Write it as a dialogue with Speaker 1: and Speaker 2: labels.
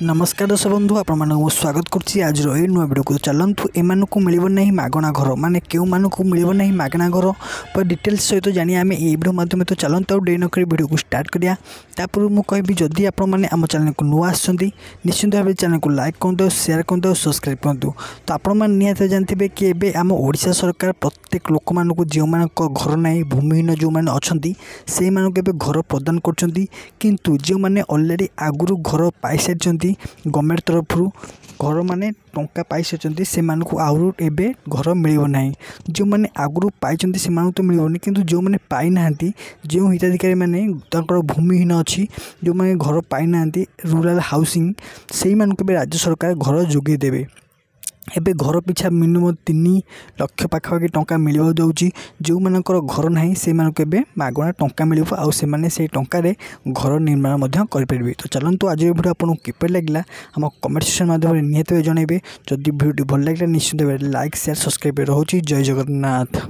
Speaker 1: नमस्कार दर्शक बंधु आपको स्वागत करुच्ची आज नुआ वीडियो को चलतु एम को मिल ना मागणा घर माने क्यों मानक मिल ना मागणा घर पर डिटेल्स सहित जानी आम ये वीडियो माध्यम तो चलते और डे नक वीडियो को स्टार्ट करिया तापर मुझे कहबी जदि आपम चैनल को नुआ निश्चित भाव चैनल को लाइक करूँ शेयर करूँ सब्सक्राइब करूँ तो आपते जानते कि एबे आम ओडिशा सरकार प्रत्येक लोक मान जो मान घर ना भूमिहीन जो मैंने अच्छा से घर प्रदान कर जो मैंने अलरेडी आगु घर पाई सारी गवर्नमेंट तरफ घर माने टंका पाई सारी से आहु एबे घर मिलना जो मैंने आगु पाई से तो मिलनी कि जो मैंने पाई ना जो हिताधिकारी मैंने भूमिहीन अच्छी जो मैंने घर पाई ना रूराल हाउसिंग से राज्य सरकार घर जोगे देवे एबे घर पिछा मिनिमम 3 लाख पाखापाखि टंका मिल जाऊँगी जो मानकर घर ना से मागणा टंका मिल आउ से टंकार घर निर्माण करेंगे। तो चलतु आज वीडियो आपको किपर लगे आम कमेंट सेक्शन माध्यम निहत जनइबे जदि वीडियो भल लगे निश्चित लाइक शेयर सब्सक्राइब रोचे। जय जगन्नाथ।